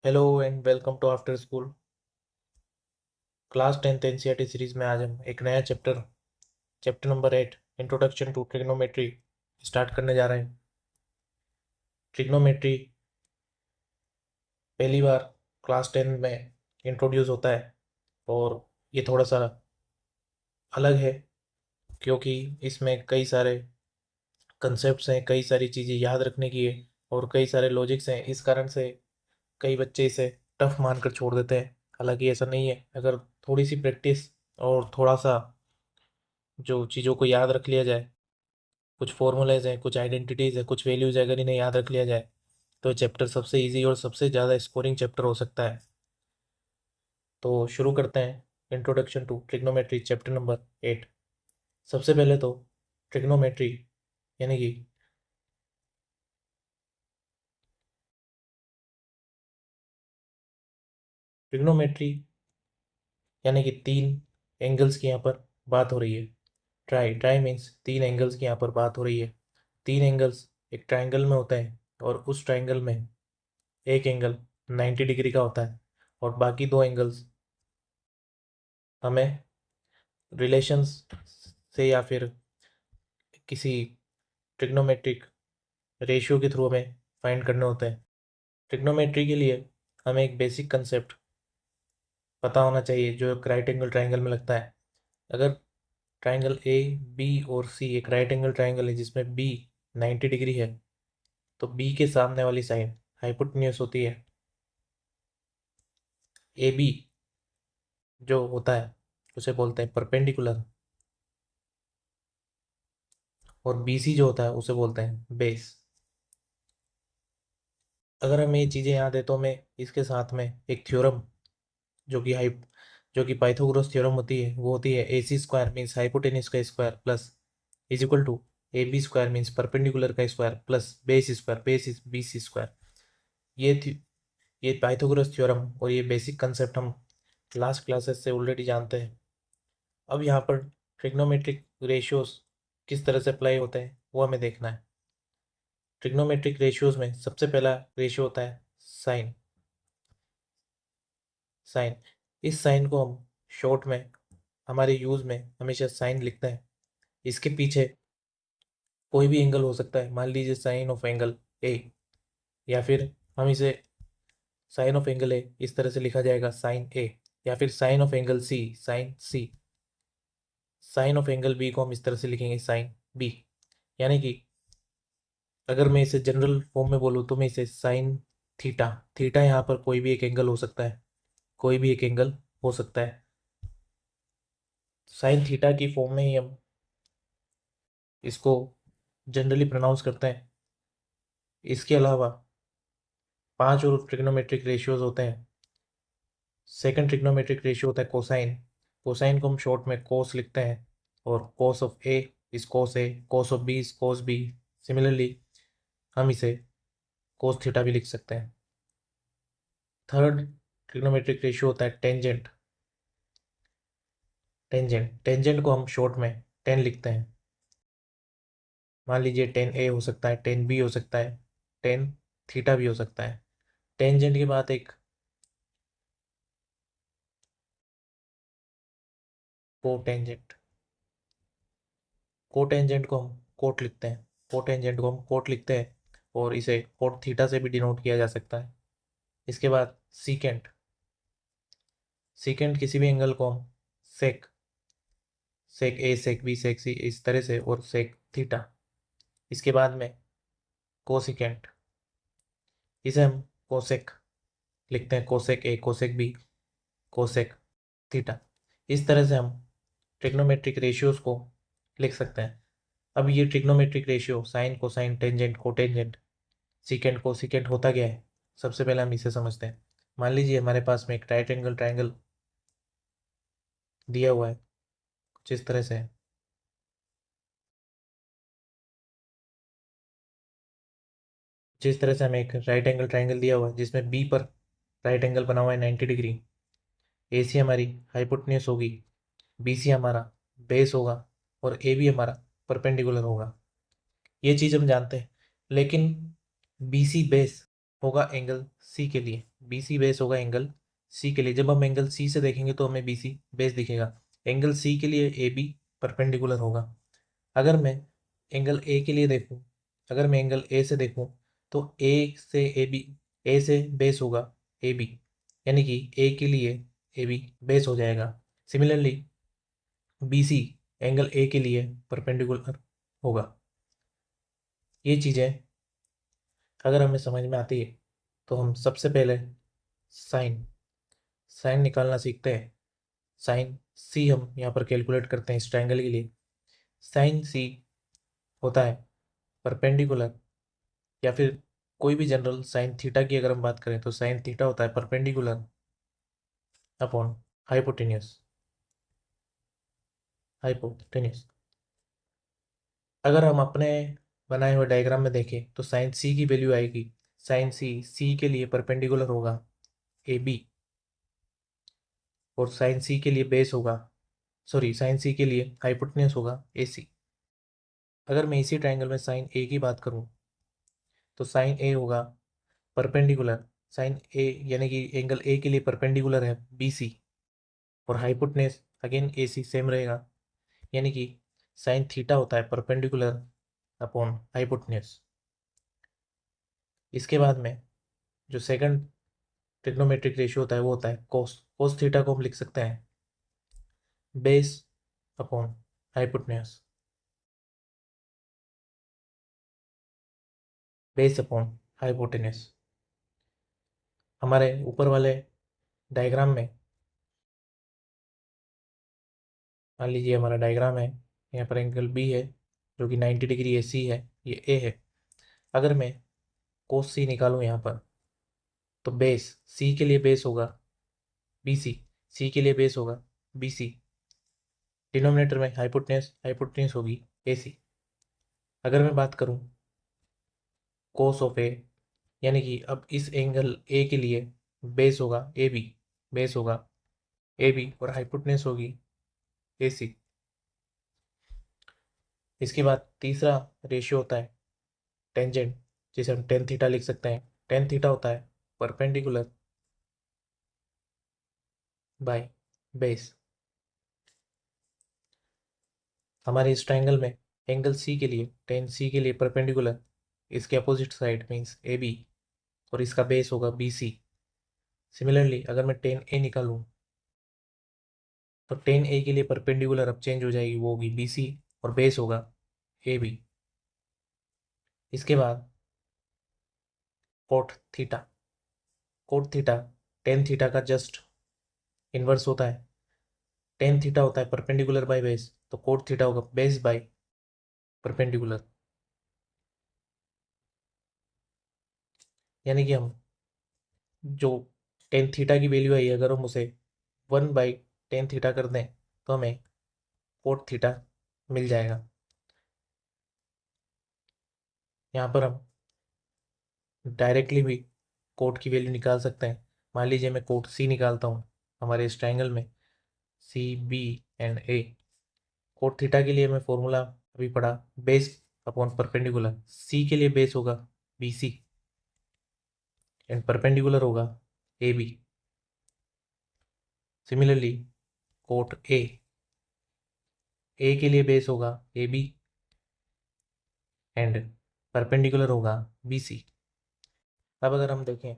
Hello and welcome to after school class 10th NCERT series में आज हम एक नया chapter number 8 introduction to trigonometry start करने जा रहे हैं। ट्रिग्नोमेट्री पहली बार क्लास 10 में इंट्रोड्यूस होता है और ये थोड़ा सा अलग है क्योंकि इसमें कई सारे कंसेप्ट्स हैं, कई सारी चीज़ें याद रखने की है और कई सारे लॉजिक्स हैं। इस कारण से कई बच्चे इसे टफ मानकर छोड़ देते हैं। हालांकि ऐसा नहीं है, अगर थोड़ी सी प्रैक्टिस और थोड़ा सा जो चीज़ों को याद रख लिया जाए, कुछ फॉर्मूलाज हैं, कुछ आइडेंटिटीज है, कुछ वैल्यूज है, अगर इन्हें याद रख लिया जाए तो चैप्टर सबसे इजी और सबसे ज़्यादा स्कोरिंग चैप्टर हो सकता है। तो शुरू करते हैं introduction to trigonometry chapter number 8। सबसे पहले तो ट्रिग्नोमेट्री यानी कि ट्रिग्नोमेट्री यानी कि तीन एंगल्स की यहाँ पर बात हो रही है। ट्राई ट्राई मीन्स तीन एंगल्स की यहाँ पर बात हो रही है। तीन एंगल्स एक ट्राइंगल में होते हैं और उस ट्राइंगल में एक एंगल 90 डिग्री का होता है और बाकी दो एंगल्स हमें रिलेशंस से या फिर किसी ट्रिग्नोमेट्रिक रेशियो के थ्रू हमें फाइंड करने होते हैं। ट्रिग्नोमेट्री के लिए हमें एक बेसिक कंसेप्ट पता होना चाहिए जो एक राइट एंगल ट्राइंगल में लगता है। अगर ट्राइंगल ए बी और सी एक राइट एंगल ट्राइंगल है जिसमें बी 90 डिग्री है, तो बी के सामने वाली साइड हाइपोटेन्यूस होती है। ए बी जो होता है उसे बोलते हैं परपेंडिकुलर और बी सी जो होता है उसे बोलते हैं बेस। अगर हमें ये चीज़ें याद है तो हमें इसके साथ में एक थ्योरम जो कि हाइप जो कि पाइथागोरस थ्योरम होती है, वो होती है A C square means hypotenuse का square plus is equal to A B square means perpendicular का square plus base is B C square. ये ये पाइथागोरस थ्योरम और ये बेसिक कंसेप्ट हम लास्ट क्लासेस से ऑलरेडी जानते हैं। अब यहाँ पर ट्रिग्नोमेट्रिक रेशियोज किस तरह से अप्लाई होते हैं वो हमें देखना है। ट्रिग्नोमेट्रिक रेशियोज में सबसे पहला रेशियो होता है साइन। साइन इस साइन को हम शॉर्ट में हमारे यूज़ में हमेशा साइन लिखते हैं। इसके पीछे कोई भी एंगल हो सकता है, मान लीजिए साइन ऑफ एंगल ए, या फिर हम इसे साइन ऑफ एंगल ए इस तरह से लिखा जाएगा साइन ए, या फिर sine of angle C sine C. Sine of angle B को हम इस तरह से लिखेंगे साइन बी। यानी कि अगर मैं इसे जनरल फॉर्म में बोलूँ तो मैं इसे साइन थीटा, थीटा यहाँ पर कोई भी एक एंगल हो सकता है, कोई भी एक एंगल हो सकता है। साइन थीटा की फॉर्म में ही हम इसको जनरली प्रोनाउंस करते हैं। इसके अलावा पांच और ट्रिग्नोमेट्रिक रेशियोज होते हैं। सेकंड ट्रिग्नोमेट्रिक रेशियो होता है कोसाइन। कोसाइन को हम शॉर्ट में कोस लिखते हैं और cos of A, cos of B is cos B. Similarly हम इसे कोस थीटा भी लिख सकते हैं। थर्ड ट्रिग्नोमेट्रिक रेशियो होता है टेंजेंट। टेंजेंट को हम शॉर्ट में टेन लिखते हैं। मान लीजिए टेन ए हो सकता है, टेन बी हो सकता है, टेन थीटा भी हो सकता है। टेंजेंट के बाद एक कोटेंजेंट, कोटेंजेंट को हम कोट लिखते हैं। कोटेंजेंट को हम कोट लिखते हैं और इसे कोट थीटा से भी डिनोट किया जा सकता है। इसके बाद सीकेंट। सीकेंट किसी भी एंगल को हम सेक, सेक ए सेक बी सेक सी इस तरह से, और सेक थीटा। इसके बाद में कोसिकेंट, इसे हम कोसेक लिखते हैं, cosec A cosec B cosec theta. इस तरह से हम ट्रिग्नोमेट्रिक रेशियोज को लिख सकते हैं। अब ये trigonometric ratio sine cosine tangent cotangent secant cosecant होता क्या है, सबसे पहले हम इसे समझते हैं। मान लीजिए हमारे पास में एक राइट एंगल ट्राइंगल दिया हुआ है कुछ इस तरह से है। जिस तरह से हमें एक राइट एंगल ट्राइंगल दिया हुआ है जिसमें बी पर राइट एंगल बना हुआ है 90 डिग्री, ए सी हमारी हाइपोटेन्यूस होगी, बी सी हमारा बेस होगा और ए बी हमारा परपेंडिकुलर होगा। ये चीज़ हम जानते हैं। लेकिन बी सी बेस होगा एंगल सी के लिए, बी सी बेस होगा एंगल सी के लिए। जब हम एंगल सी से देखेंगे तो हमें बी सी बेस दिखेगा। एंगल सी के लिए ए बी परपेंडिकुलर होगा। अगर मैं एंगल ए के लिए देखूं, अगर मैं एंगल ए से देखूं तो ए से ए बी, ए से बेस होगा ए बी, यानी कि ए के लिए ए बी बेस हो जाएगा। Similarly B C angle A के लिए परपेंडिकुलर होगा। ये चीज़ें अगर हमें समझ में आती है तो हम सबसे पहले साइन साइन निकालना सीखते हैं। साइन सी हम यहाँ पर कैलकुलेट करते हैं इस ट्रायंगल के लिए। साइन सी होता है परपेंडिकुलर, या फिर कोई भी जनरल साइन थीटा की अगर हम बात करें तो साइन थीटा होता है परपेंडिकुलर अपॉन हाइपोटेन्यूस। हाइपोटेन्यूस अगर हम अपने बनाए हुए डायग्राम में देखें तो साइन सी की वैल्यू आएगी, साइन सी सी के लिए परपेंडिकुलर होगा ए बी, और साइन सी के लिए बेस होगा, सॉरी साइन सी के लिए हाइपोटेन्यूस होगा ए सी। अगर मैं इसी ट्रायंगल में साइन ए की बात करूं तो साइन ए होगा परपेंडिकुलर, साइन ए यानी कि एंगल ए के लिए परपेंडिकुलर है बी सी, और हाइपोटेन्यूस अगेन ए सी सेम रहेगा, यानी कि साइन थीटा होता है परपेंडिकुलर अपॉन हाइपोटेन्यूस। इसके बाद में जो सेकंड ट्रिग्नोमेट्रिक रेशियो होता है वो होता है कोस। कोस थीटा को हम लिख सकते हैं base upon hypotenuse, base upon hypotenuse. हमारे ऊपर वाले डायग्राम में मान लीजिए हमारा डायग्राम है, यहाँ पर एंगल बी है जो कि 90 डिग्री ए सी है, ये ए है। अगर मैं कोस सी निकालूँ यहाँ पर तो बेस सी के लिए बेस होगा बी सी, सी के लिए बेस होगा बी सी, डिनोमिनेटर में हाइपोटेन्यूस, हाइपोटेन्यूस होगी ए सी। अगर मैं बात करूँ कोस ऑफ ए, यानी कि अब इस एंगल ए के लिए बेस होगा ए बी, बेस होगा ए बी और हाइपोटेन्यूस होगी ए सी। इसके बाद तीसरा रेशियो होता है टेंजेंट, जिसे हम टेन थीटा लिख सकते हैं। टेन थीटा होता है परपेंडिकुलर बाय बेस। हमारे इस ट्रायंगल में एंगल सी के लिए, टेन सी के लिए परपेंडिकुलर इसके opposite side means A B, और इसका बेस होगा बी सी। सिमिलरली अगर मैं टेन ए निकालूँ तो टेन ए के लिए परपेंडिकुलर अब चेंज हो जाएगी, वो होगी बी सी और बेस होगा ए बी। इसके बाद cot theta, cot theta tan theta का जस्ट इन्वर्स होता है। टेन थीटा होता है परपेंडिकुलर बाय बेस, तो कोट थीटा होगा बेस बाय परपेंडिकुलर। यानी कि हम जो टेन थीटा की वैल्यू है अगर हम उसे 1/10 थीटा कर दें तो हमें कोट थीटा मिल जाएगा। यहाँ पर हम डायरेक्टली भी कोट की वैल्यू निकाल सकते हैं। मान लीजिए मैं कोट सी निकालता हूँ हमारे इस ट्रायंगल में C B and A. Cot theta के लिए मैं फॉर्मूला अभी पढ़ा, बेस अपॉन परपेंडिकुलर। सी के लिए बेस होगा बी सी एंड परपेंडिकुलर होगा A B. Similarly cot A के लिए बेस होगा ए बी एंड परपेंडिकुलर होगा बी सी। अब अगर हम देखें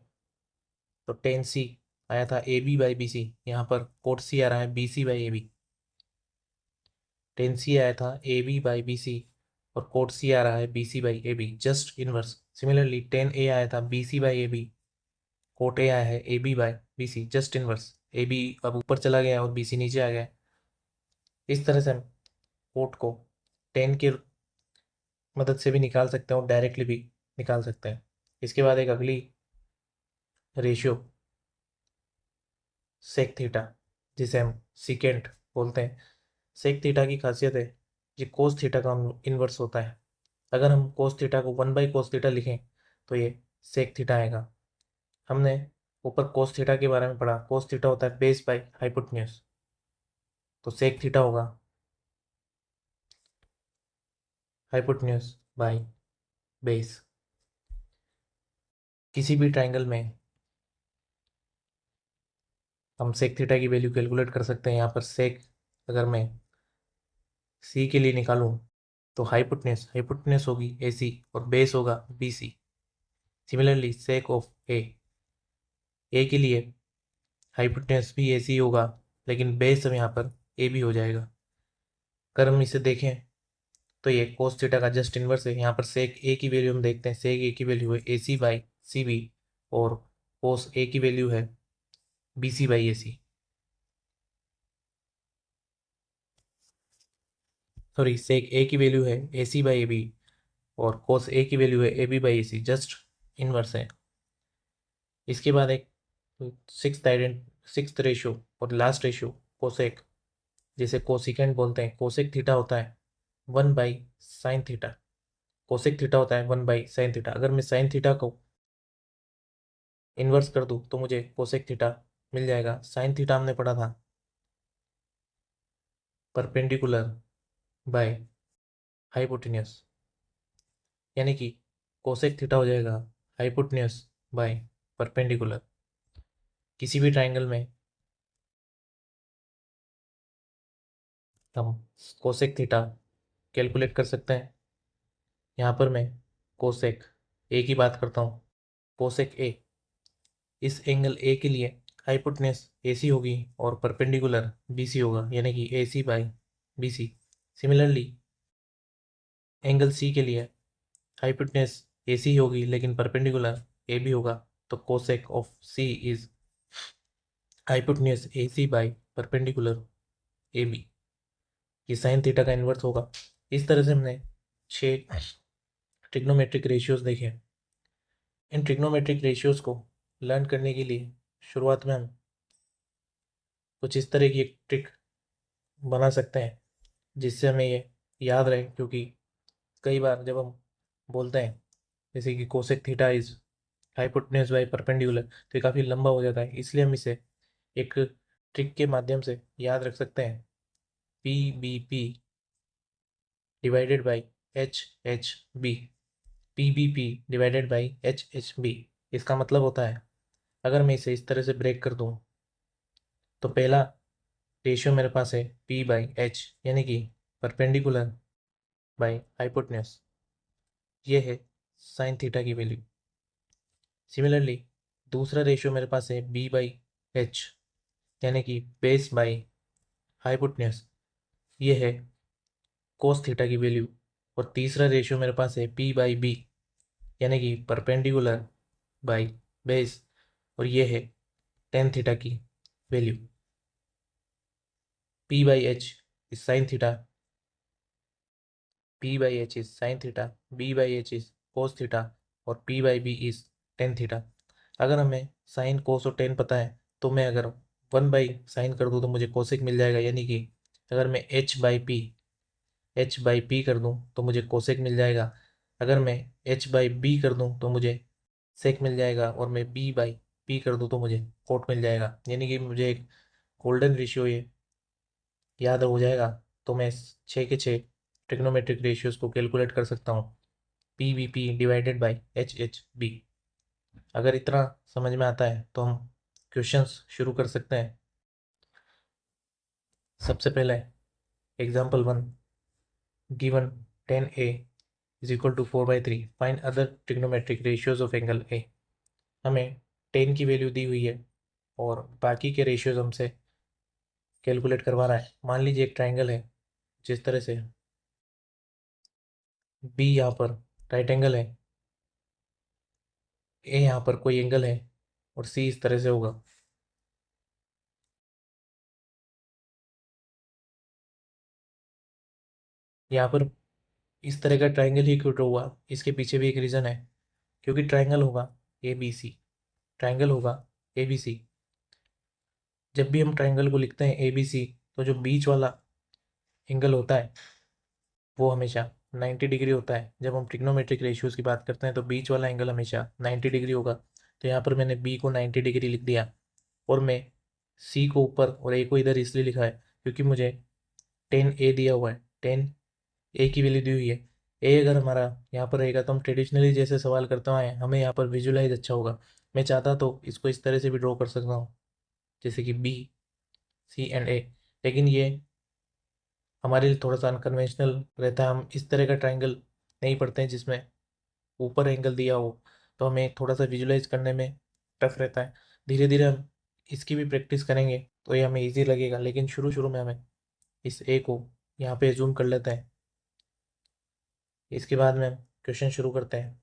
तो टेन सी आया था A B by B C, यहाँ पर कोट सी आ रहा है B C by A B. Tan C आया था A B by B C और कोट सी आ रहा है B C by A B, just inverse. Similarly ten ए आया था B C by A B, cot A आया है A B by B C, just inverse. A B अब ऊपर चला गया और बी सी नीचे आ गया। इस तरह से हम कोट को टेन की मदद से भी निकाल सकते हैं और डायरेक्टली भी निकाल सकते हैं। इसके बाद एक अगली रेशियो सेक थीटा, जिसे हम सीकेंट बोलते हैं। सेक थीटा की खासियत है ये कोस थीटा का इन्वर्स होता है। अगर हम कोस थीटा को 1/कोस थीटा लिखें तो ये सेक थीटा आएगा। हमने ऊपर कोस थीटा के बारे में पढ़ा, कोस थीटा होता है बेस बाय हाइपोटेन्यूस, तो सेक थीटा होगा हाइपोटेन्यूस बाय बेस। किसी भी ट्राइंगल में हम सेक थीटा की वैल्यू कैलकुलेट कर सकते हैं। यहाँ पर सेक अगर मैं सी के लिए निकालूं तो हाइपोटेन्यूस हाइपोटेन्यूस होगी AC और बेस होगा BC। सिमिलरली सेक ऑफ ए के लिए हाइपोटेन्यूस भी AC होगा, लेकिन बेस अब यहाँ पर AB हो जाएगा। अगर हम इसे देखें तो ये कोस थीटा का जस्ट इनवर्स है। यहाँ पर सेक ए की वैल्यू हम देखते हैं, सेक ए की वैल्यू है AC/CB और कोस ए की वैल्यू है BC/AC। सॉरी, सेक ए की वैल्यू है AC/AB और कोस ए की वैल्यू है AB/AC, जस्ट इनवर्स है। इसके बाद एक सिक्स्थ रेशियो और लास्ट रेशियो कोसेक, जिसे कोसिकेंट बोलते हैं। कोसेक थीटा होता है 1/sin थीटा। कोसेक थीटा होता है 1/sin थीटा। अगर मैं साइन थीटा को इन्वर्स कर दूं तो मुझे कोसेक थीटा मिल जाएगा। साइन थीटा हमने पढ़ा था परपेंडिकुलर बाय हाइपोटेन्यूस, यानी कि कोसेक थीटा हो जाएगा हाइपोटेन्यूस बाय परपेंडिकुलर। किसी भी ट्राइंगल में हम कोसेक थीटा कैलकुलेट कर सकते हैं। यहाँ पर मैं कोसेक ए की बात करता हूँ। कोसेक ए, इस एंगल ए के लिए हाइपोटेन्यूस AC होगी और परपेंडिकुलर BC होगा, यानी कि AC/BC। सिमिलरली एंगल C के लिए हाइपोटेन्यूस AC होगी लेकिन परपेंडिकुलर AB होगा, तो cosec of C is hypotenuse AC/परपेंडिकुलर AB। ये साइन थीटा का इन्वर्स होगा। इस तरह से हमने 6 ट्रिग्नोमेट्रिक रेशियोज देखे। इन ट्रिग्नोमेट्रिक रेशियोज को लर्न करने के लिए शुरुआत में हम कुछ इस तरह की एक ट्रिक बना सकते हैं जिससे हमें ये याद रहे, क्योंकि कई बार जब हम बोलते हैं जैसे कि cosec theta is hypotenuse by perpendicular, तो ये काफ़ी लंबा हो जाता है। इसलिए हम इसे एक ट्रिक के माध्यम से याद रख सकते हैं। PBP divided by HHB। PBP divided by HHB। इसका मतलब होता है, अगर मैं इसे इस तरह से ब्रेक कर दूं तो पहला रेशियो मेरे पास है P/H, यानी कि परपेंडिकुलर बाई हाइपोटेन्यूस। ये है साइन थीटा की वैल्यू। सिमिलरली दूसरा रेशियो मेरे पास है B/H, यानी कि बेस बाई हाइपोटेन्यूस। ये है कोस थीटा की वैल्यू। और तीसरा रेशियो मेरे पास है P/B, यानी कि परपेंडिकुलर बाई बेस, और ये है टेन थीटा की value. P/H is sine theta, P/H is sine theta, B/H is cos theta और P/B इज टेन थीटा। अगर हमें साइन कोस और टेन पता है तो मैं अगर 1/sin कर दूँ तो मुझे कोसेक मिल जाएगा, यानी कि अगर मैं H/P कर दूँ तो मुझे कोसेक मिल जाएगा। अगर मैं H/B कर दूँ तो मुझे सेक मिल जाएगा, और मैं B/P कर दूँ तो मुझे कोट मिल जाएगा। यानी कि मुझे एक गोल्डन रेशियो ये याद हो जाएगा, तो मैं 6 के 6 ट्रिग्नोमेट्रिक रेशियोज को कैलकुलेट कर सकता हूँ। PBP divided by HHB। अगर इतना समझ में आता है तो हम क्वेश्चंस शुरू कर सकते हैं। सबसे पहले example 1, given 10A is equal to 4/3, find other trigonometric ratios of angle A। हमें 10 की वैल्यू दी हुई है और बाकी के रेशियोज हमसे कैलकुलेट करवा रहा है। मान लीजिए एक ट्राइंगल है, जिस तरह से B यहाँ पर राइट एंगल है, A यहाँ पर कोई एंगल है और C इस तरह से होगा। यहाँ पर इस तरह का ट्राइंगल ही क्यों हुआ, इसके पीछे भी एक रीज़न है। क्योंकि ट्राइंगल होगा ABC, ट्राइंगल होगा ABC। जब भी हम ट्राइंगल को लिखते हैं ABC, तो जो बीच वाला एंगल होता है वो हमेशा 90 डिग्री होता है। जब हम ट्रिग्नोमेट्रिक रेशियोज की बात करते हैं तो बीच वाला एंगल हमेशा 90 डिग्री होगा। तो यहाँ पर मैंने B को 90 डिग्री लिख दिया, और मैं C को ऊपर और A को इधर इसलिए लिखा है क्योंकि मुझे 10A दिया हुआ है, 10A की वैल्यू दी हुई है। ए अगर हमारा यहाँ पर रहेगा तो हम ट्रेडिशनली जैसे सवाल करते आए हैं, हमें यहाँ पर विजुलाइज अच्छा होगा। मैं चाहता तो इसको इस तरह से भी ड्रॉ कर सकता हूँ, जैसे कि बी सी एंड ए, लेकिन ये हमारे लिए थोड़ा सा अनकन्वेंशनल रहता है। हम इस तरह का ट्राइंगल नहीं पढ़ते हैं जिसमें ऊपर एंगल दिया हो, तो हमें थोड़ा सा विजुलाइज करने में टफ रहता है। धीरे धीरे हम इसकी भी प्रैक्टिस करेंगे तो ये हमें ईजी लगेगा, लेकिन शुरू शुरू में हमें इस ए को यहाँ पे जूम कर लेते हैं। इसके बाद में हम क्वेश्चन शुरू करते हैं।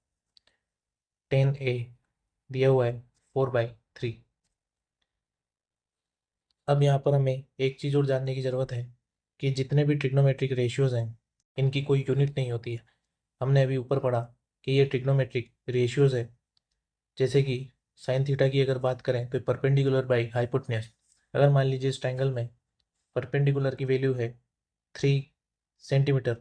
10A दिया हुआ है 4/3। अब यहाँ पर हमें एक चीज़ और जानने की ज़रूरत है कि जितने भी ट्रिग्नोमेट्रिक रेशियोज़ हैं इनकी कोई यूनिट नहीं होती है। हमने अभी ऊपर पढ़ा कि ये ट्रिग्नोमेट्रिक रेशियोज़ है, जैसे कि साइन थीटा की अगर बात करें तो परपेंडिकुलर बाई हाइपोटेन्यूज। अगर मान लीजिए इस ट्रायंगल में परपेंडिकुलर की वैल्यू है 3 सेंटीमीटर,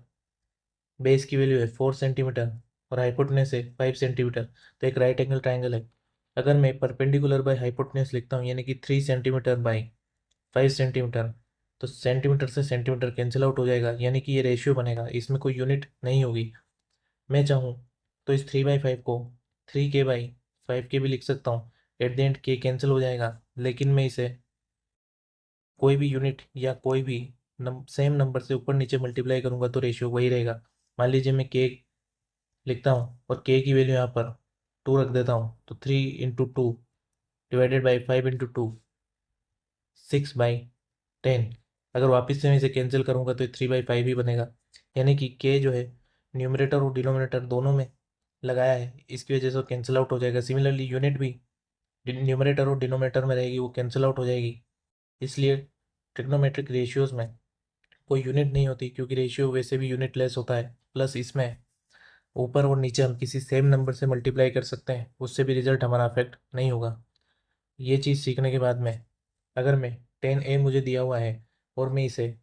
बेस की वैल्यू है 4 सेंटीमीटर और हाइपोटेन्यूज है 5 सेंटीमीटर, तो एक राइट एंगल ट्राइंगल है। अगर मैं परपेंडिकुलर बाई हाइपोटेन्यूज लिखता हूँ यानी कि 3 सेंटीमीटर बाई 5 सेंटीमीटर, तो सेंटीमीटर से सेंटीमीटर कैंसिल आउट हो जाएगा, यानी कि ये रेशियो बनेगा, इसमें कोई यूनिट नहीं होगी। मैं चाहूँ तो इस 3/5 को 3K/5K भी लिख सकता हूँ। एट द एंड के कैंसिल हो जाएगा, लेकिन मैं इसे कोई भी यूनिट या कोई भी सेम नंबर से ऊपर नीचे मल्टीप्लाई करूँगा तो रेशियो वही रहेगा। मान लीजिए मैं के लिखता हूँ और के की वैल्यू यहाँ पर 2 रख देता हूँ, तो 3 × 2 डिवाइडेड बाई 5 × 2 6/10। अगर वापस से मैं इसे कैंसिल करूँगा तो 3/5 ही बनेगा, यानी कि के जो है न्यूमरेटर और डिनोमिनेटर दोनों में लगाया है, इसकी वजह से वो कैंसिल आउट हो जाएगा। सिमिलरली यूनिट भी न्यूमरेटर और डिनोमिनेटर में रहेगी, वो कैंसिल आउट हो जाएगी। इसलिए ट्रिग्नोमेट्रिक रेशियोज़ में कोई यूनिट नहीं होती, क्योंकि रेशियो वैसे भी यूनिट लेस होता है। प्लस इसमें ऊपर और नीचे हम किसी सेम नंबर से मल्टीप्लाई कर सकते हैं, उससे भी रिजल्ट हमारा अफेक्ट नहीं होगा। ये चीज़ सीखने के बाद में अगर मैं 10A मुझे दिया हुआ है और मैं इसे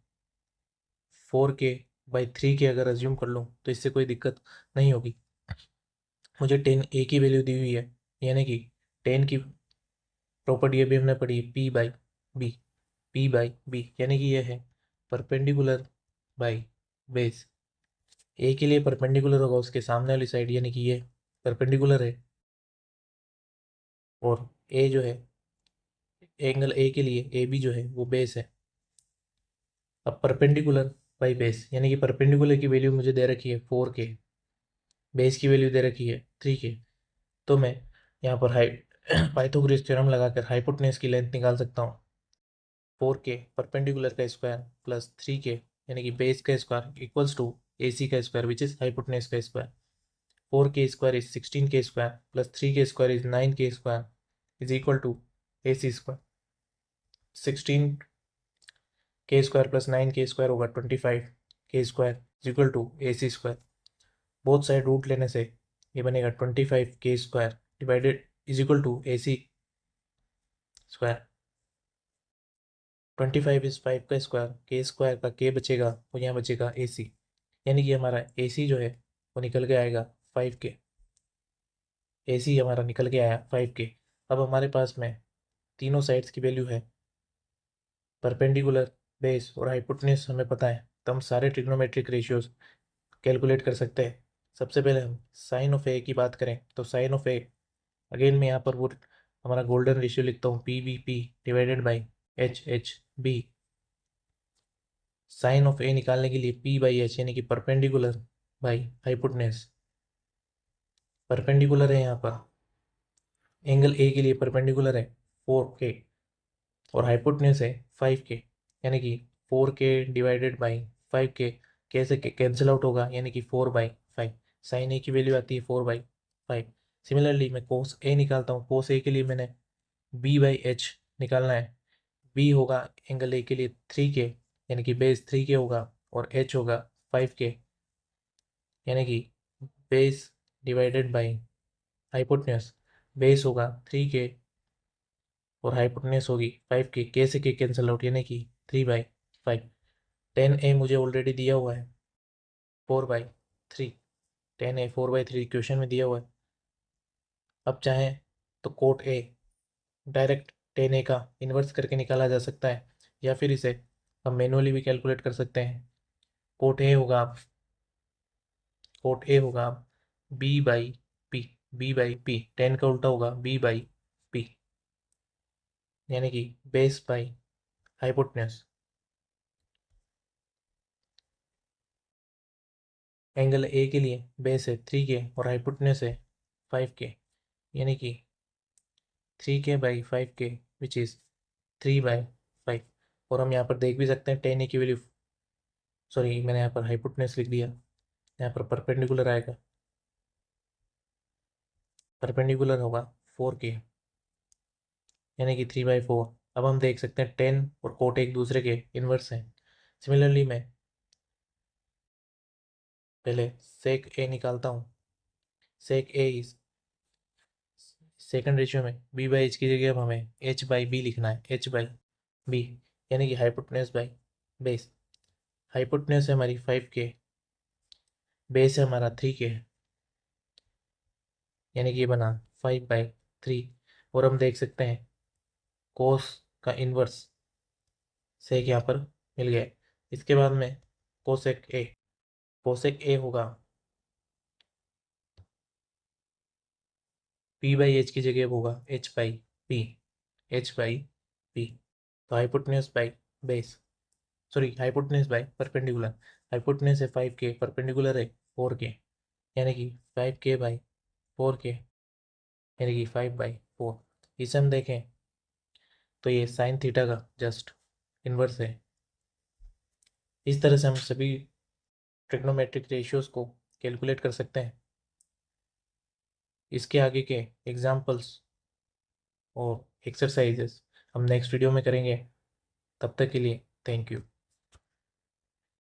4K/3 के अगर अज्यूम कर लूँ तो इससे कोई दिक्कत नहीं होगी। मुझे 10A की वैल्यू दी हुई है, यानी कि 10 की प्रॉपर्टी अभी हमने पढ़ी P/B, P/B यानी कि ये है परपेंडिकुलर बाई बेस। ए के लिए परपेंडिकुलर होगा उसके सामने वाली साइड, यानी कि ये परपेंडिकुलर है, और ए जो है एंगल ए के लिए ए बी जो है वो बेस है। अब परपेंडिकुलर बाई बेस यानी कि परपेंडिकुलर की वैल्यू मुझे दे रखी है 4K, बेस की वैल्यू दे रखी है 3K, तो मैं यहाँ पर पाइथागोरस थ्योरम लगाकर हाइपोटेन्यूज की लेंथ निकाल सकता हूँ। 4K परपेंडिकुलर का स्क्वायर प्लस 3K यानी कि बेस का स्क्वायर इक्वल्स टू AC का स्क्वायर विच इज हाइपोटेन्यूज का square. 4K square is 16K square plus 3K square is 9K square is equal to AC square. 16K square plus 9K square होगा 25K square is equal to AC square. Both side root लेने से ये बनेगा 25K square divided is equal to AC square. 25 is 5 का square, के square का के बचेगा और यहाँ बचेगा AC, यानी कि हमारा AC जो है वो निकल के आएगा 5K। AC हमारा निकल के आया 5K। अब हमारे पास में तीनों साइड्स की वैल्यू है, परपेंडिकुलर, बेस और हाइपोटेन्यूज हमें पता है, तो हम सारे ट्रिग्नोमेट्रिक रेशियोज कैलकुलेट कर सकते हैं। सबसे पहले हम साइन ऑफ ए की बात करें तो साइन ऑफ ए, अगेन मैं यहाँ पर वो हमारा गोल्डन रेशियो लिखता हूँ PVP divided by HHB। Sine of A निकालने के लिए P/H यानी कि परपेंडिकुलर बाई हाइपोटेन्यूज। परपेंडिकुलर है यहाँ पर एंगल ए के लिए परपेंडिकुलर है 4K और हाइपोटेन्यूज है 5K, यानी कि 4K डिवाइडेड बाई 5K कैसे कैंसिल आउट होगा, यानी कि 4/5। साइन ए की वैल्यू आती है 4/5। सिमिलरली मैं कोस ए निकालता हूँ, कोस ए के लिए मैंने B/H निकालना है। B होगा एंगल ए के लिए 3K यानी कि बेस 3K होगा और H होगा 5K, यानी कि base divided by hypotenuse. Base होगा 3K और हाइपोटेन्यूज होगी 5K, के से के कैंसिल आउट यानी कि 3/5। 10A मुझे ऑलरेडी दिया हुआ है 4/3। 10A 4/3 क्वेश्चन में दिया हुआ है। अब चाहें तो कोट ए डायरेक्ट 10A का इन्वर्स करके निकाला जा सकता है, या फिर इसे हम मैनुअली भी कैलकुलेट कर सकते हैं। कोट ए होगा कोट ए होगा B by P, B by P, 10 का उल्टा होगा बी बाई पी, यानी कि base by hypotenuse. Angle A के लिए बेस है 3K और हाइपोटेन्यूज है 5K, यानी कि 3K by 5K which is 3/5। और हम यहाँ पर देख भी सकते हैं 10A की वैल्यू, सॉरी मैंने यहाँ पर हाइपोटेन्यूज लिख दिया, यहाँ पर परपेंडिकुलर आएगा, परपेंडिकुलर होगा 4K, यानी कि 3/4। अब हम देख सकते हैं 10 और कोट एक दूसरे के इन्वर्स हैं। सिमिलरली मैं पहले सेक ए निकालता हूँ। सेक ए इज सेकंड रेशियो में बी बाई एच की जगह अब हमें एच बाई बी लिखना है, एच बाई बी, यानी कि हाइपोटेन्यूज बाई बेस। हाइपोटेन्यूज है हमारी 5K, बेस है हमारा 3K, यानी कि ये बना 5/3। और हम देख सकते हैं कोस का इन्वर्स सेक यहाँ पर मिल गया। इसके बाद में कोसेक ए, कोसेक ए होगा पी बाई एच की जगह होगा H by P, H by P. तो hypotenuse by base, sorry hypotenuse by perpendicular, hypotenuse है 5K, परपेंडिकुलर है 4K, यानी कि 5K बाई 4K, यानी कि 5/4। इसे हम देखें तो ये साइन थीटा का जस्ट इन्वर्स है। इस तरह से हम सभी ट्रिग्नोमेट्रिक रेशियोज को कैलकुलेट कर सकते हैं। इसके आगे के एग्जाम्पल्स और एक्सरसाइजेस हम नेक्स्ट वीडियो में करेंगे। तब तक के लिए थैंक यू।